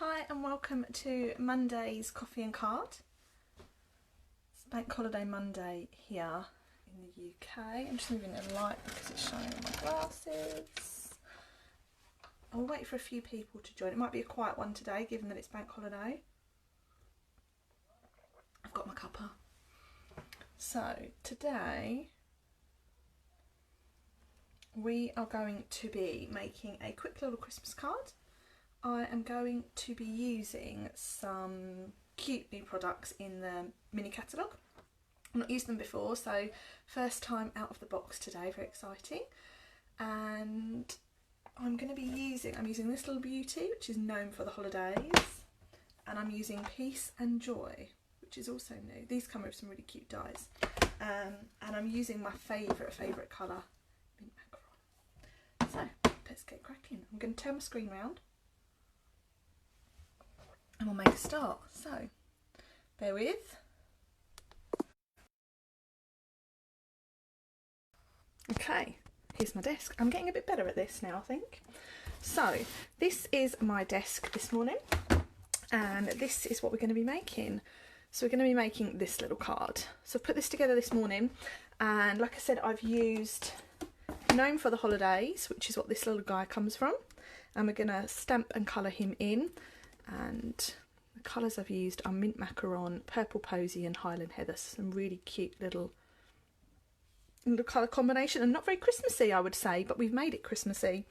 Hi and welcome to Monday's Coffee and Card. It's Bank Holiday Monday here in the UK. I'm just moving the light because it's shining on my glasses. I'll wait for a few people to join. It might be a quiet one today given that it's Bank Holiday. I've got my cuppa. So today we are going to be making a quick little Christmas card. I am going to be using some cute new products in the mini catalogue. I've not used them before, so first time out of the box today, very exciting. And I'm using this little beauty, which is Gnome for the holidays, and I'm using Peace and Joy, which is also new. These come with some really cute dies. And I'm using my favourite colour, mint macaron. So let's get cracking. I'm going to turn my screen round and we'll make a start. So, bear with. Okay, here's my desk. I'm getting a bit better at this now, I think. So, this is my desk this morning, and this is what we're going to be making. So we're going to be making this little card. So I've put this together this morning, and like I said, I've used Gnome for the holidays, which is what this little guy comes from, and we're going to stamp and colour him in. And the colours I've used are Mint Macaron, Purple Posy and Highland Heather. Some really cute little colour combination, and not very Christmassy I would say, but we've made it Christmassy.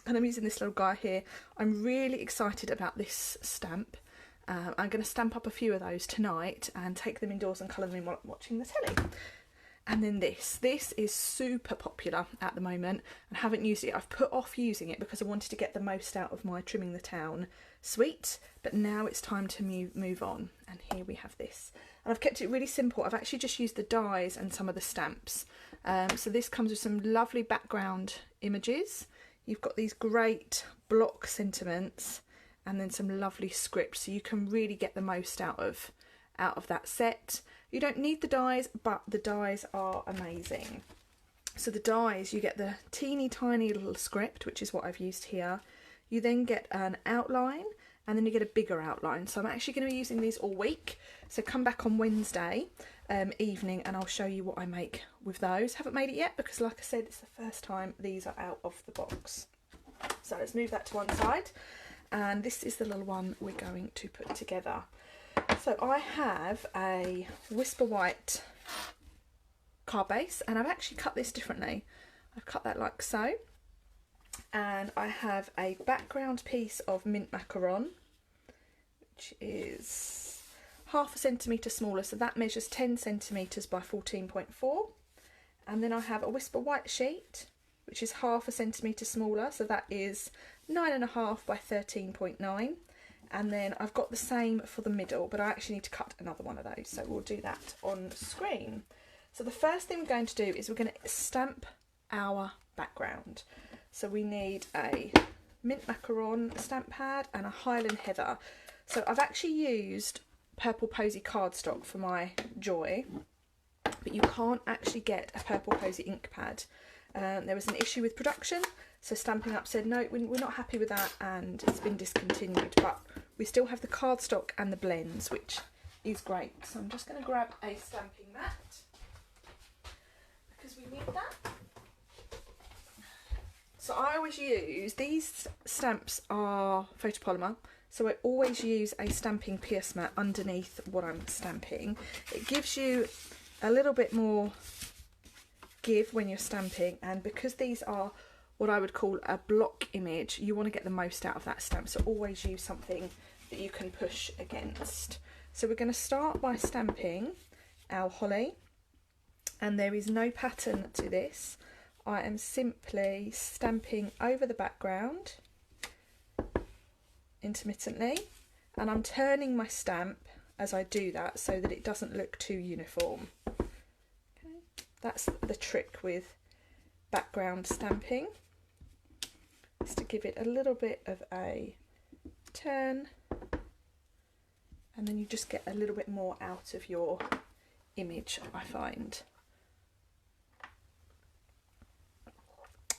And I'm using this little guy here. I'm really excited about this stamp. I'm going to stamp up a few of those tonight and take them indoors and colour them in while I'm watching the telly. And then this is super popular at the moment and haven't used it. I've put off using it because I wanted to get the most out of my Trimming the Town suite, but now it's time to move on. And here we have this. And I've kept it really simple. I've actually just used the dies and some of the stamps. So this comes with some lovely background images. You've got these great block sentiments and then some lovely script, so you can really get the most out of that set. You don't need the dies, but the dies are amazing. So the dies, you get the teeny tiny little script, which is what I've used here. You then get an outline, and then you get a bigger outline. So I'm actually going to be using these all week. So come back on Wednesday evening and I'll show you what I make with those. Haven't made it yet because, like I said, it's the first time these are out of the box. So let's move that to one side. And this is the little one we're going to put together. So I have a Whisper White card base, and I've actually cut this differently. I've cut that like so. And I have a background piece of Mint Macaron, which is 1/2 centimetre smaller, so that measures 10 centimetres by 14.4. And then I have a Whisper White sheet, which is 1/2 centimetre smaller, so that is 9.5 by 13.9. And then I've got the same for the middle, but I actually need to cut another one of those, so we'll do that on screen. So the first thing we're going to do is we're going to stamp our background. So we need a Mint Macaron stamp pad and a Highland Heather. So I've actually used Purple Posy cardstock for my Joy, but you can't actually get a Purple Posy ink pad. There was an issue with production, so Stampin' Up said no, we're not happy with that, and it's been discontinued, but we still have the cardstock and the blends, which is great. So I'm just going to grab a stamping mat because we need that. So I always use, these stamps are photopolymer, so I always use a stamping pierce mat underneath what I'm stamping. It gives you a little bit more give when you're stamping, and because these are what I would call a block image, you want to get the most out of that stamp, so always use something that you can push against. So we're going to start by stamping our holly, and there is no pattern to this. I am simply stamping over the background intermittently, and I'm turning my stamp as I do that so that it doesn't look too uniform. That's the trick with background stamping, is to give it a little bit of a turn, and then you just get a little bit more out of your image, I find.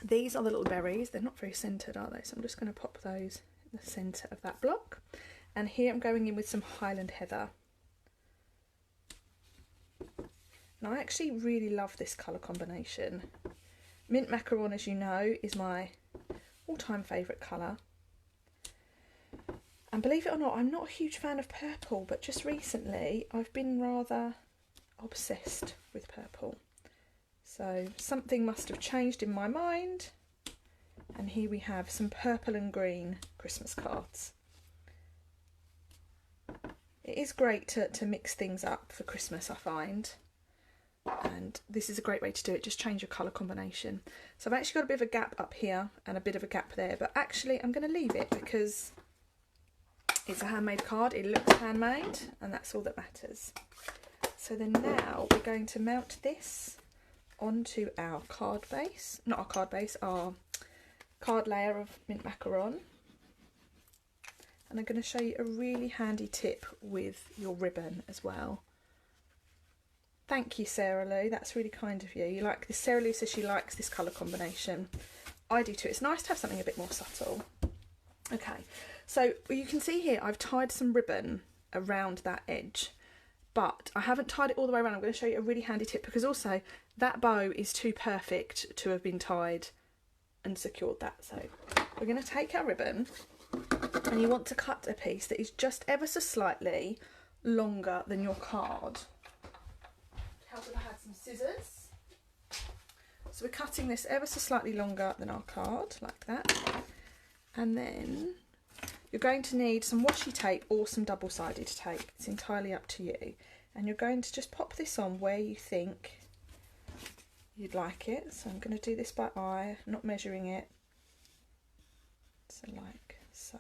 These are the little berries. They're not very centred, are they? So I'm just going to pop those the centre of that block. And here I'm going in with some Highland Heather. And I actually really love this colour combination. Mint Macaron, as you know, is my all-time favourite colour. And believe it or not, I'm not a huge fan of purple, but just recently I've been rather obsessed with purple. So something must have changed in my mind. And here we have some purple and green Christmas cards. It is great to mix things up for Christmas, I find. And this is a great way to do it, just change your colour combination. So I've actually got a bit of a gap up here and a bit of a gap there, but actually I'm going to leave it because it's a handmade card, it looks handmade, and that's all that matters. So then now we're going to mount this onto our card base, not our card base, our card layer of Mint Macaron. And I'm going to show you a really handy tip with your ribbon as well. Thank you, Sarah Lou, that's really kind of you. You like this. Sarah Lou says she likes this colour combination. I do too. It's nice to have something a bit more subtle. Okay, so you can see here I've tied some ribbon around that edge, but I haven't tied it all the way around. I'm going to show you a really handy tip because also that bow is too perfect to have been tied and secured that. So we're going to take our ribbon and you want to cut a piece that is just ever so slightly longer than your card. Help if I had some scissors. So we're cutting this ever so slightly longer than our card, like that. And then you're going to need some washi tape or some double-sided tape. It's entirely up to you. And you're going to just pop this on where you think you'd like it. So I'm going to do this by eye, not measuring it. So like so.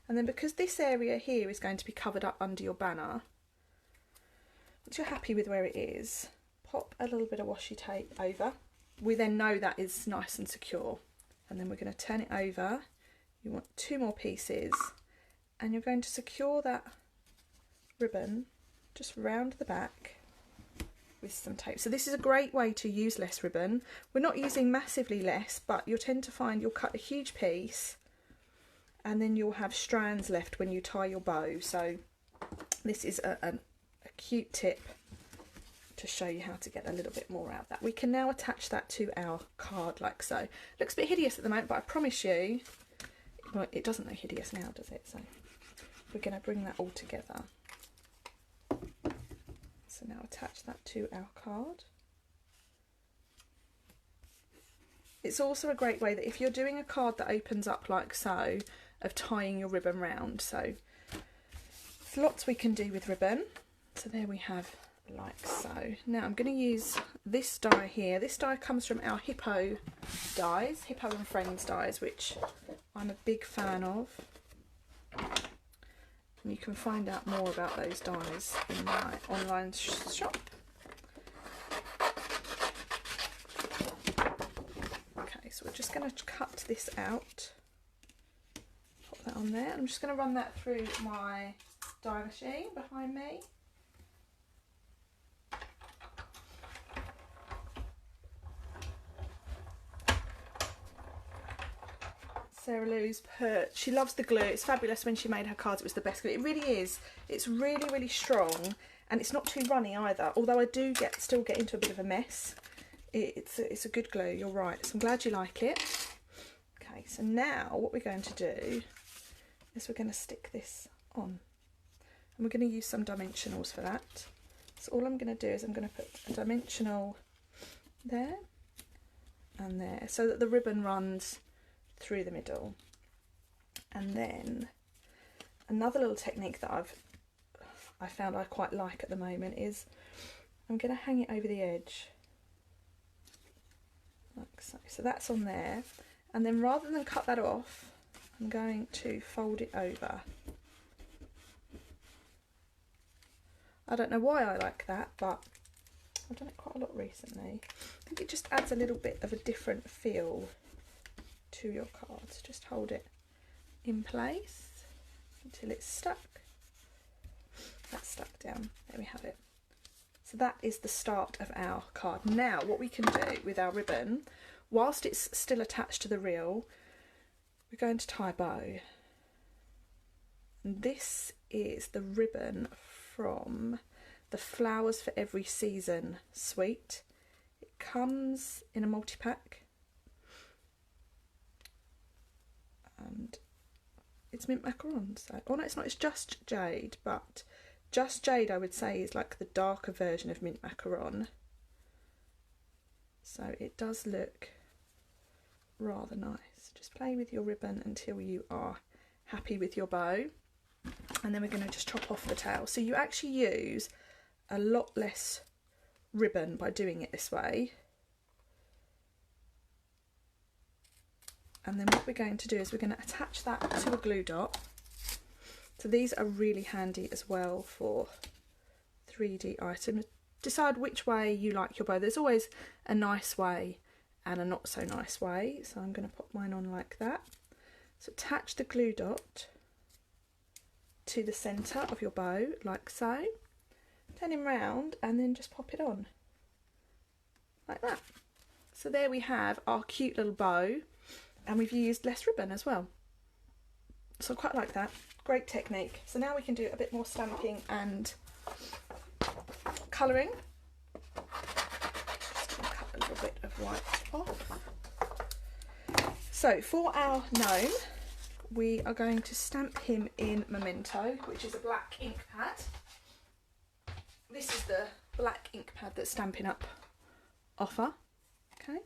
And then because this area here is going to be covered up under your banner, once you're happy with where it is, pop a little bit of washi tape over. We then know that is nice and secure. And then we're going to turn it over. You want 2 more pieces and you're going to secure that ribbon just round the back with some tape. So this is a great way to use less ribbon. We're not using massively less, but you'll tend to find you'll cut a huge piece and then you'll have strands left when you tie your bow. So this is a cute tip to show you how to get a little bit more out of that. We can now attach that to our card like so. Looks a bit hideous at the moment, but I promise you, well, it doesn't look hideous now, does it? So we're going to bring that all together. So now attach that to our card. It's also a great way that if you're doing a card that opens up like so, of tying your ribbon round. So there's lots we can do with ribbon. So there we have like so. Now I'm going to use this die here. This die comes from our Hippo dies, Hippo and Friends dies, which I'm a big fan of. And you can find out more about those dies in my online shop. Okay, so we're just going to cut this out. Pop that on there. I'm just going to run that through my die machine behind me. Sarah Lou's put, she loves the glue. It's fabulous. When she made her cards, it was the best glue. It really is. It's really, really strong and it's not too runny either. Although I do still get into a bit of a mess. It's a good glue, you're right. So I'm glad you like it. Okay, so now what we're going to do is we're going to stick this on. And we're going to use some dimensionals for that. So all I'm going to do is I'm going to put a dimensional there and there so that the ribbon runs through the middle. And then another little technique that I found I quite like at the moment is I'm going to hang it over the edge like so. So that's on there, and then rather than cut that off, I'm going to fold it over. I don't know why I like that, but I've done it quite a lot recently. I think it just adds a little bit of a different feel to your cards. Just hold it in place until it's stuck. That's stuck down. There we have it. So that is the start of our card. Now what we can do with our ribbon, whilst it's still attached to the reel, we're going to tie a bow. And this is the ribbon from the Flowers for Every Season suite. It comes in a multi-pack and it's mint macaron. So, oh no, it's not, it's Just Jade, but Just Jade I would say is like the darker version of mint macaron. So it does look rather nice. Just play with your ribbon until you are happy with your bow, and then we're going to just chop off the tail. So you actually use a lot less ribbon by doing it this way. And then what we're going to do is we're going to attach that to a glue dot. So these are really handy as well for 3D items. Decide which way you like your bow. There's always a nice way and a not so nice way. So I'm going to pop mine on like that. So attach the glue dot to the centre of your bow like so. Turn him round and then just pop it on like that. So there we have our cute little bow, and we've used less ribbon as well. So I quite like that. Great technique. So now we can do a bit more stamping and colouring. Just going to cut a little bit of white off. So for our gnome, we are going to stamp him in Memento, which is a black ink pad. This is the black ink pad that Stampin' Up offer. Okay,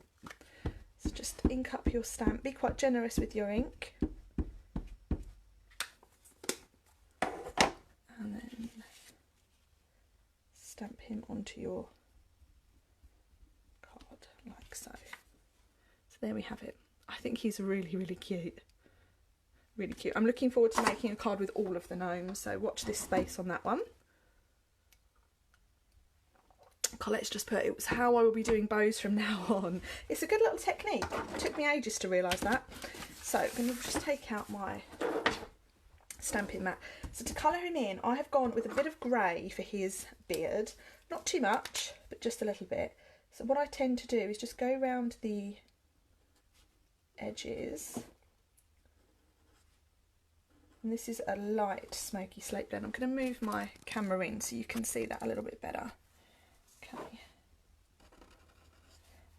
so just ink up your stamp. Be quite generous with your ink. And then stamp him onto your card like so. So there we have it. I think he's really, really cute. Really cute. I'm looking forward to making a card with all of the gnomes, so watch this space on that one. Colette's just put, it was how I will be doing bows from now on. It's a good little technique. It took me ages to realise that. So I'm going to just take out my stamping mat. So to colour him in, I have gone with a bit of grey for his beard. Not too much, but just a little bit. So what I tend to do is just go around the edges. And this is a light smoky slate blend. I'm going to move my camera in so you can see that a little bit better. Okay.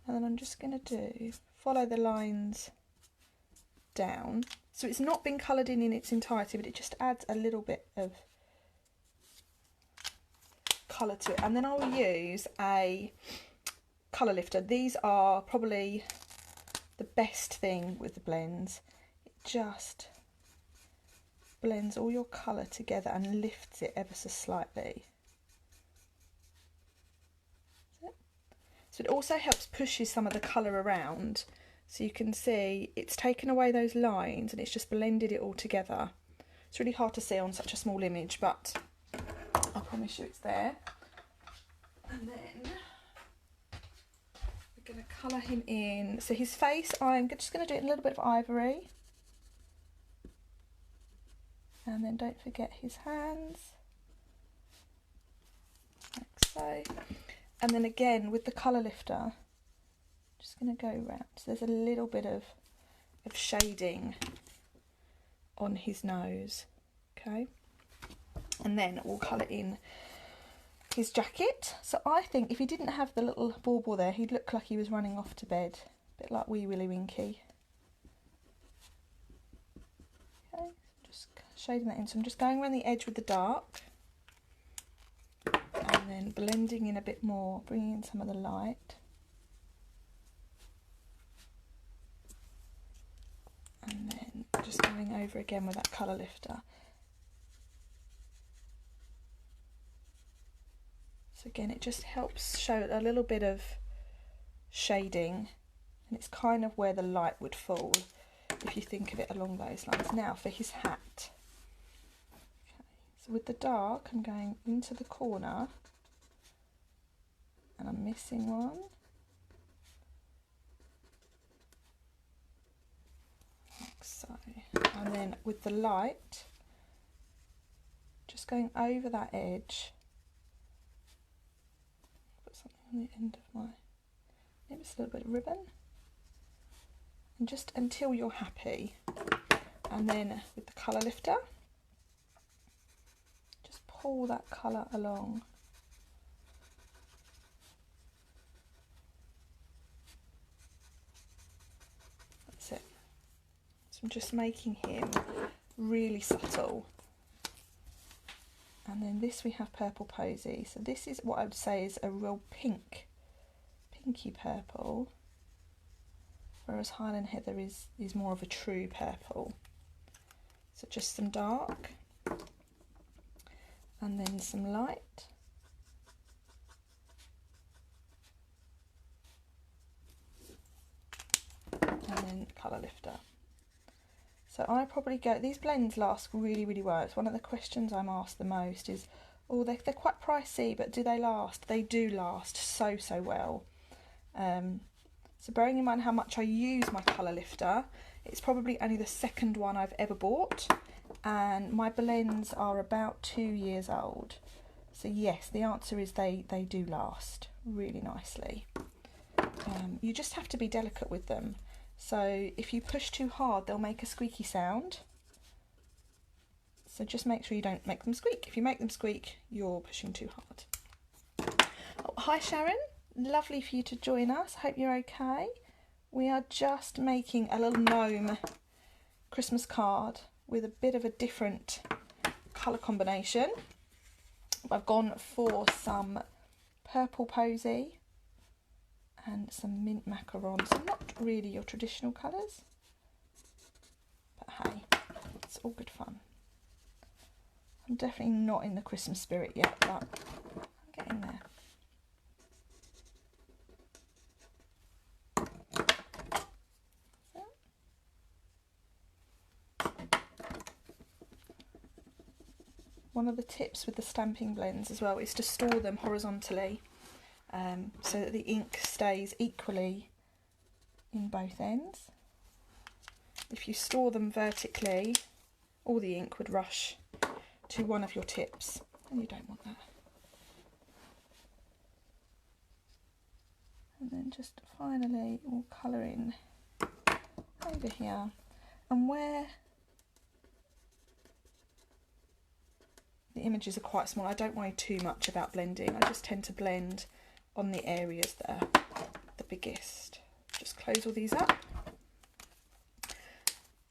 And then I'm just going to do, follow the lines down. So it's not been coloured in its entirety, but it just adds a little bit of colour to it. And then I will use a colour lifter. These are probably the best thing with the blends. It just blends all your colour together and lifts it ever so slightly. So it also helps pushes some of the colour around. So you can see it's taken away those lines and it's just blended it all together. It's really hard to see on such a small image, but I promise you it's there. And then we're going to colour him in. So his face, I'm just going to do it in a little bit of ivory. And then don't forget his hands, like so. And then again with the colour lifter, just going to go around. So there's a little bit of shading on his nose, okay? And then we'll colour in his jacket. So I think if he didn't have the little bauble there, he'd look like he was running off to bed, a bit like Wee Willie Winky. Okay, just shading that in. So I'm just going around the edge with the dark. And then blending in a bit more, bringing in some of the light. And then just going over again with that colour lifter. So again, it just helps show a little bit of shading, and it's kind of where the light would fall if you think of it along those lines. Now for his hat. So with the dark, I'm going into the corner and I'm missing one. Like so. And then with the light, just going over that edge. Put something on the end of my, maybe it's a little bit of ribbon. And just until you're happy. And then with the colour lifter, pull that colour along. That's it. So I'm just making him really subtle. And then this we have Purple Posy. So this is what I would say is a real pinky purple, whereas Highland Heather is more of a true purple. So just some dark and then some light. And then colour lifter. So I probably go, these blends last really, really well. It's one of the questions I'm asked the most is, oh, they're quite pricey, but do they last? They do last so well. So bearing in mind how much I use my colour lifter, it's probably only the second one I've ever bought, and my blends are about 2 years old. So yes, the answer is they do last really nicely. You just have to be delicate with them. So if you push too hard, they'll make a squeaky sound. So just make sure you don't make them squeak. If you make them squeak, you're pushing too hard. Oh, hi Sharon, lovely for you to join us. Hope you're okay. We are just making a little gnome Christmas card with a bit of a different colour combination. I've gone for some Purple Posy and some mint macaron, so not really your traditional colours, but hey, it's all good fun. I'm definitely not in the Christmas spirit yet, but I'm getting there. One of the tips with the stamping blends as well is to store them horizontally, so that the ink stays equally in both ends. If you store them vertically, all the ink would rush to one of your tips, and you don't want that. And then just finally we'll colour in over here, and where the images are quite small, I don't worry too much about blending. I just tend to blend on the areas that are the biggest. Just close all these up.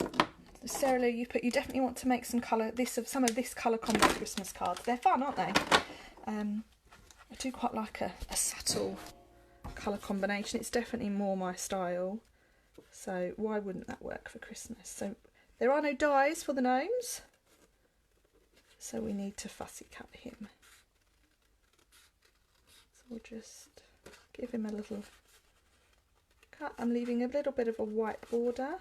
So Sarah Lou, you definitely want to make some colour, some of this colour combo Christmas cards. They're fun, aren't they? I do quite like a subtle colour combination. It's definitely more my style. So why wouldn't that work for Christmas? So there are no dies for the gnomes, so we need to fussy cut him. So we'll just give him a little cut. I'm leaving a little bit of a white border.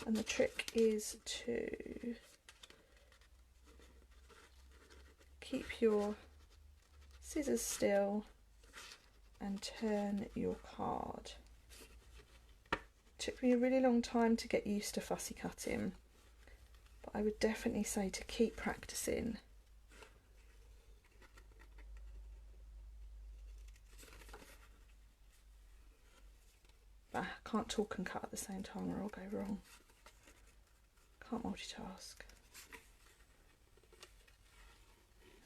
And the trick is to keep your scissors still and turn your card. It took me a really long time to get used to fussy cutting, but I would definitely say to keep practicing. But I can't talk and cut at the same time or I'll go wrong. Can't multitask.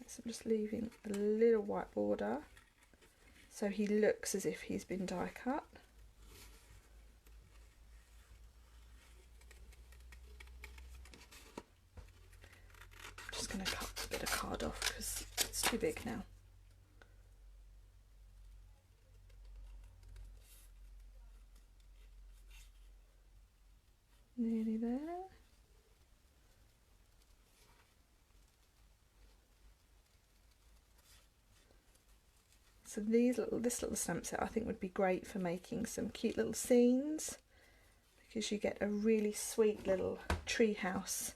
So I'm just leaving a little white border so he looks as if he's been die cut. I'm just going to cut a bit of card off because it's too big now. Nearly there. So this little stamp set I think would be great for making some cute little scenes, because you get a really sweet little tree house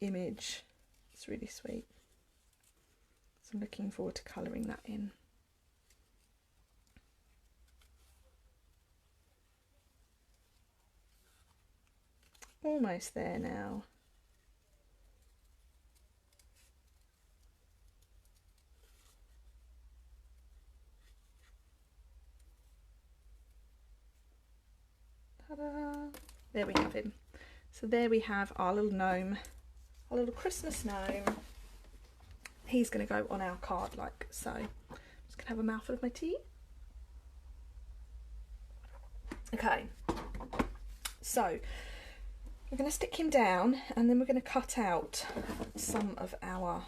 image. It's really sweet. So I'm looking forward to colouring that in. Almost there now. Ta-da! There we have him. So there we have our little gnome, our little Christmas gnome. He's going to go on our card like so. I'm just going to have a mouthful of my tea. Okay, so we're going to stick him down and then we're going to cut out some of our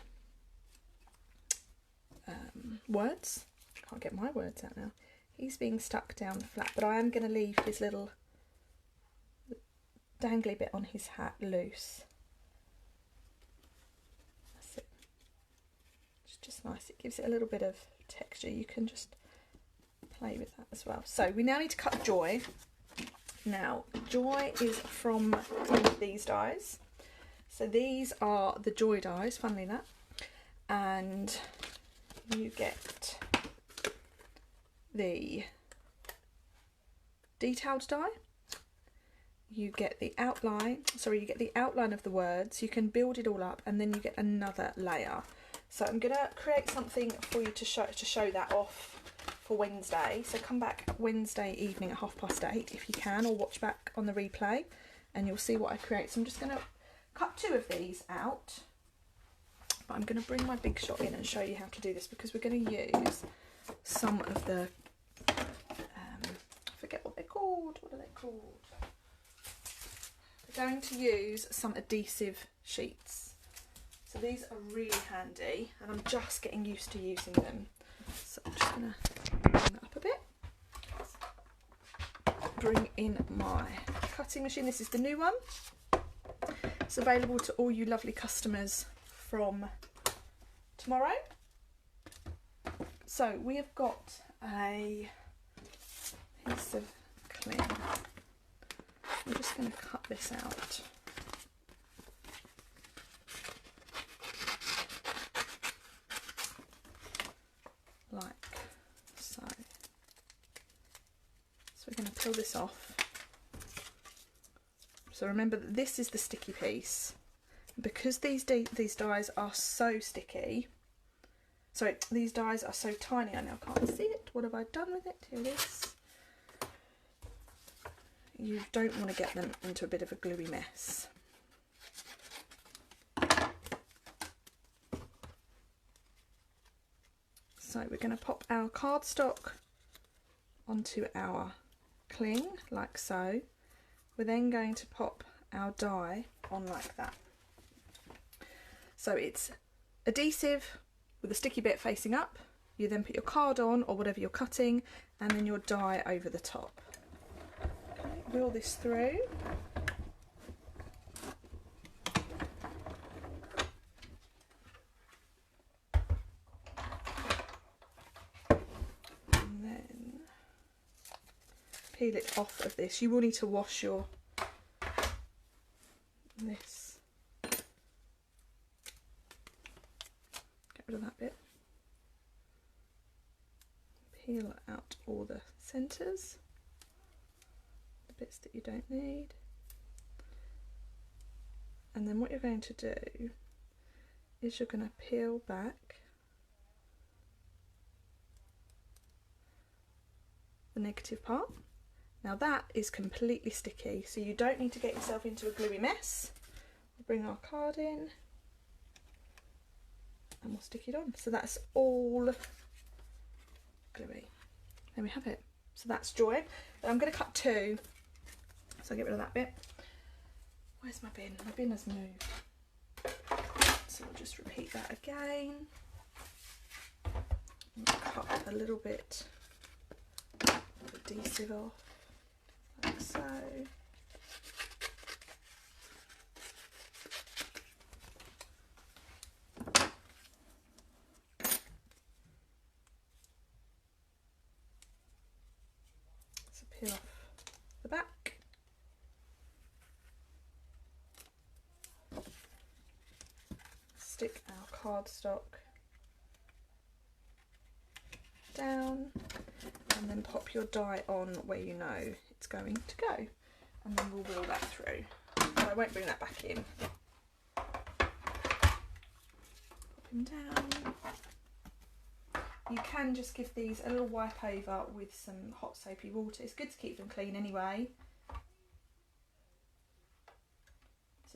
words. I can't get my words out now. He's being stuck down flat, but I am going to leave his little dangly bit on his hat loose. That's it. It's just nice. It gives it a little bit of texture. You can just play with that as well. So we now need to cut Joy. Now Joy is from these dies. So these are the Joy dies, funnily that. And you get the detailed die. You get the outline, sorry, you get the outline of the words. You can build it all up and then you get another layer. So I'm gonna create something for you to show that off for Wednesday. So come back Wednesday evening at 8:30 if you can, or watch back on the replay and you'll see what I create. So I'm just gonna cut 2 of these out, but I'm gonna bring my big shot in and show you how to do this, because we're gonna use some of the, I forget what they're called. What are they called? Going to use some adhesive sheets. So these are really handy and I'm just getting used to using them. So I'm just going to bring that up a bit. Bring in my cutting machine. This is the new one. It's available to all you lovely customers from tomorrow. So we have got a piece of cling. I'm just going to cut this out. Like so. So we're going to peel this off. So remember that this is the sticky piece. Because these dies are so sticky, sorry, these dies are so tiny, I now can't see it. What have I done with it? Here it is. You don't want to get them into a bit of a gluey mess. So we're going to pop our cardstock onto our cling like so. We're then going to pop our die on like that. So it's adhesive with a sticky bit facing up. You then put your card on or whatever you're cutting and then your die over the top. Wheel this through. And then peel it off of this. You will need to wash your this. Get rid of that bit. Peel out all the centres. Bits that you don't need, and then what you're going to do is you're going to peel back the negative part. Now that is completely sticky, so you don't need to get yourself into a gluey mess. We'll bring our card in and we'll stick it on. So that's all gluey. There we have it. So that's Joy. But I'm going to cut 2. So I'll get rid of that bit. Where's my bin? My bin has moved. So I'll just repeat that again. And cut a little bit of adhesive off, like so. So peel off the back. Stick our cardstock down and then pop your die on where you know it's going to go, and then we'll wheel that through. So I won't bring that back in. Pop him down. You can just give these a little wipe over with some hot soapy water. It's good to keep them clean anyway.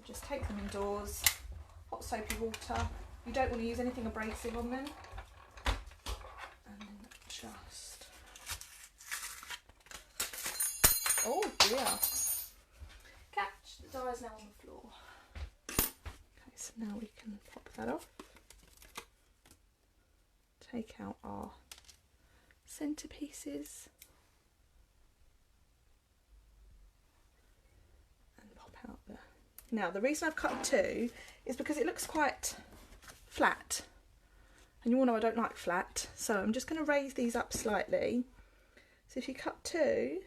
So just take them indoors, hot soapy water. You don't want to use anything abrasive on them. And then just, oh dear. Catch, the die is now on the floor. Okay, so now we can pop that off. Take out our centerpieces. And pop out the... Now the reason I've cut two is because it looks quite flat. And you all know I don't like flat. So I'm just going to raise these up slightly. So if you cut two,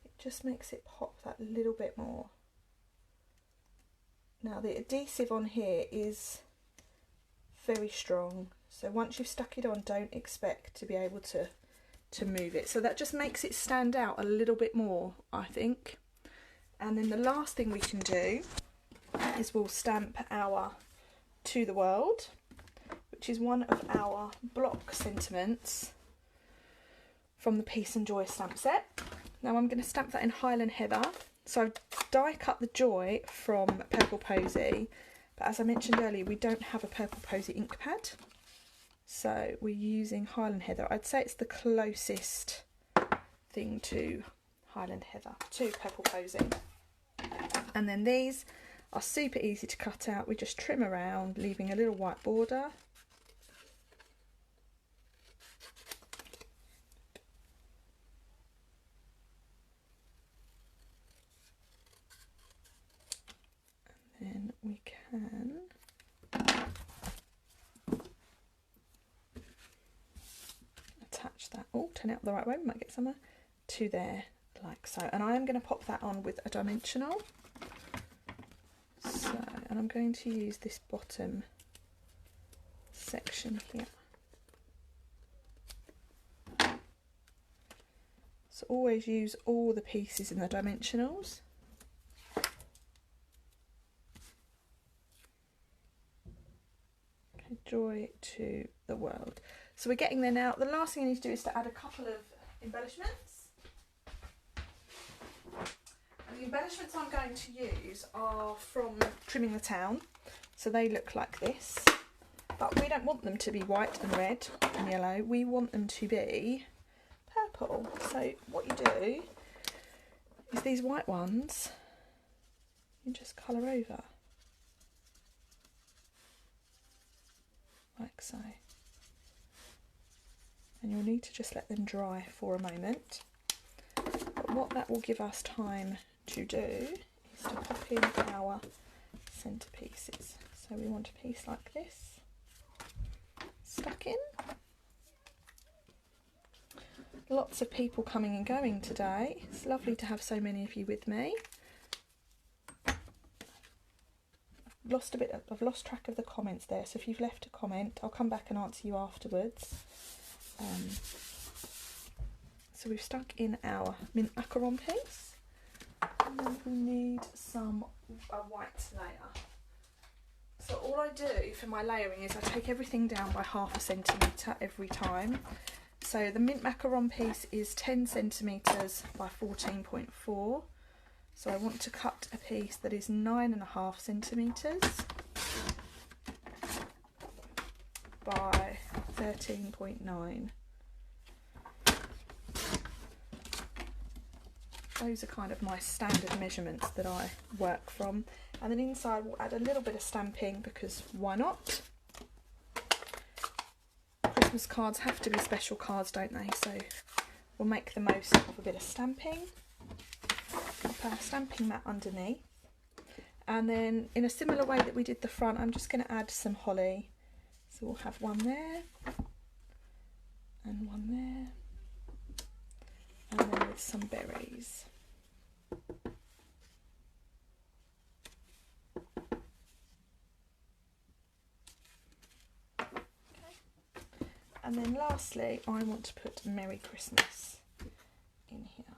it just makes it pop that little bit more. Now the adhesive on here is very strong, so once you've stuck it on, don't expect to be able to move it. So that just makes it stand out a little bit more, I think. And then the last thing we can do is we'll stamp our To the World, which is one of our block sentiments from the Peace and Joy stamp set. Now I'm going to stamp that in Highland Heather. So I've die cut the Joy from Purple Posy, but as I mentioned earlier, we don't have a Purple Posy ink pad, so we're using Highland Heather. I'd say it's the closest thing to Highland Heather, to Purple Posy. And then these are super easy to cut out. We just trim around, leaving a little white border. Then we can attach that, oh, turn it out the right way, we might get somewhere, to there, like so. And I am going to pop that on with a dimensional. So, and I'm going to use this bottom section here. So always use all the pieces in the dimensionals. Joy to the World. So we're getting there now. The last thing I need to do is to add a couple of embellishments. And the embellishments I'm going to use are from Trimming the Town. So they look like this. But we don't want them to be white and red and yellow. We want them to be purple. So what you do is these white ones, you just colour over. Like so. And you'll need to just let them dry for a moment. But what that will give us time to do is to pop in our centerpieces. So we want a piece like this, stuck in. Lots of people coming and going today. It's lovely to have so many of you with me. I've lost track of the comments there, so if you've left a comment, I'll come back and answer you afterwards. So we've stuck in our mint macaron piece, and then we need a white layer. So all I do for my layering is I take everything down by 1/2 centimetre every time. So the mint macaron piece is 10 centimetres by 14.4. So I want to cut a piece that is 9.5 centimetres by 13.9. Those are kind of my standard measurements that I work from. And then inside we'll add a little bit of stamping, because why not? Christmas cards have to be special cards, don't they? So we'll make the most of a bit of stamping. Pop our stamping mat underneath, and then in a similar way that we did the front, I'm just going to add some holly. So we'll have one there and one there, and then with some berries. Okay. And then lastly, I want to put Merry Christmas in here.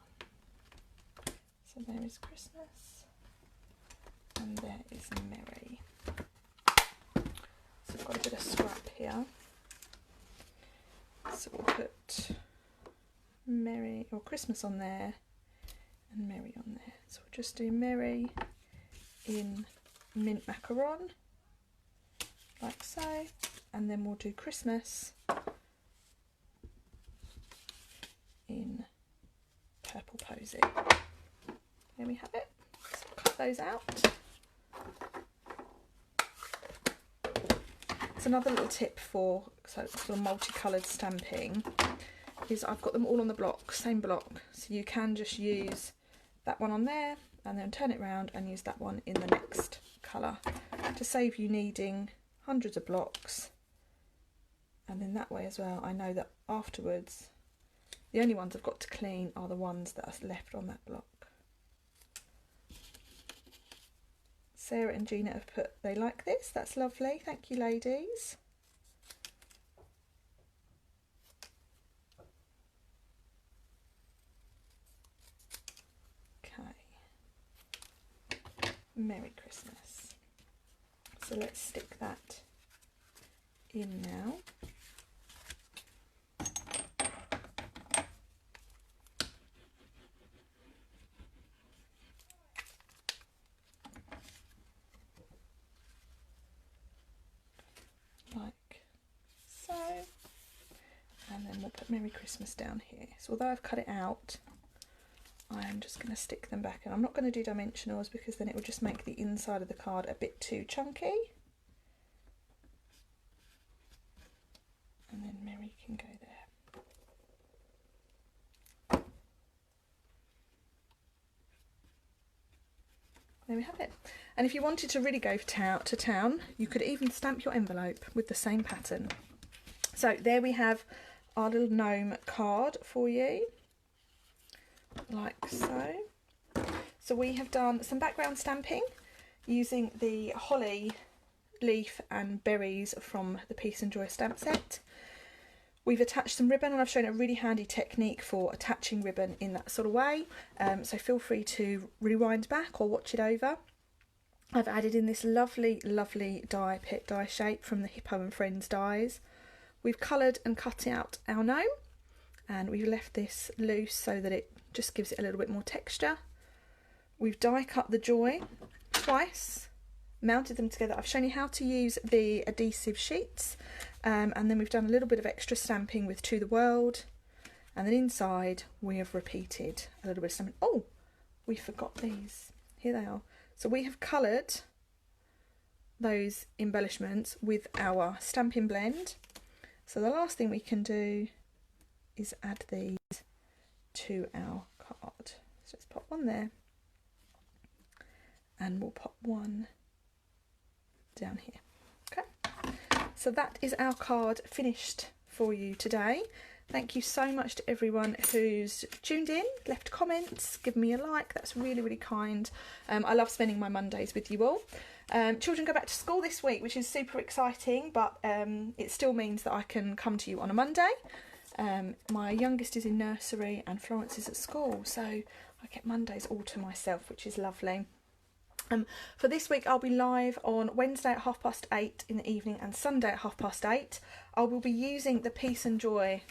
So there is Christmas, and there is Merry. So I've got a bit of scrap here. So we'll put Merry, or Christmas on there and Merry on there. So we'll just do Merry in mint macaron, like so, and then we'll do Christmas in purple posy. There we have it. So we'll cut those out. It's another little tip for sort of multicoloured stamping is I've got them all on the block, same block, so you can just use that one on there and then turn it around and use that one in the next colour to save you needing hundreds of blocks. And then that way as well, I know that afterwards the only ones I've got to clean are the ones that are left on that block. Sarah and Gina have put they like this. That's lovely. Thank you, ladies. Okay. Merry Christmas. So let's stick that in now. And then we'll put Merry Christmas down here. So although I've cut it out, I am just going to stick them back. And I'm not going to do dimensionals because then it will just make the inside of the card a bit too chunky. And then Merry can go there. There we have it. And if you wanted to really go to town, you could even stamp your envelope with the same pattern. So there we have our little gnome card for you, like so. So we have done some background stamping using the holly leaf and berries from the Peace and Joy stamp set. We've attached some ribbon and I've shown a really handy technique for attaching ribbon in that sort of way. So feel free to rewind back or watch it over. I've added in this lovely, lovely die, pet die shape from the Hippo and Friends dies. We've coloured and cut out our gnome and we've left this loose so that it just gives it a little bit more texture. We've die cut the joy twice, mounted them together. I've shown you how to use the adhesive sheets and then we've done a little bit of extra stamping with To the World, and then inside we have repeated a little bit of stamping. Oh, we forgot these. Here they are. So we have coloured those embellishments with our Stampin' blend. So the last thing we can do is add these to our card. So let's pop one there and we'll pop one down here. Okay, so that is our card finished for you today. Thank you so much to everyone who's tuned in, left comments, given me a like. That's really, really kind. I love spending my Mondays with you all. Children go back to school this week, which is super exciting, but it still means that I can come to you on a Monday. My youngest is in nursery and Florence is at school, so I get Mondays all to myself, which is lovely. For this week I'll be live on Wednesday at 8:30 in the evening and Sunday at 8:30. I will be using the Peace and Joy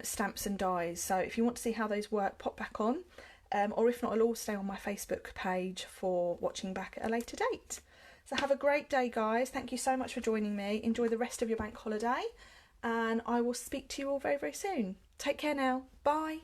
stamps and dies, so if you want to see how those work, pop back on, or if not, it'll all stay on my Facebook page for watching back at a later date. So have a great day, guys. Thank you so much for joining me. Enjoy the rest of your bank holiday and I will speak to you all very, very soon. Take care now. Bye.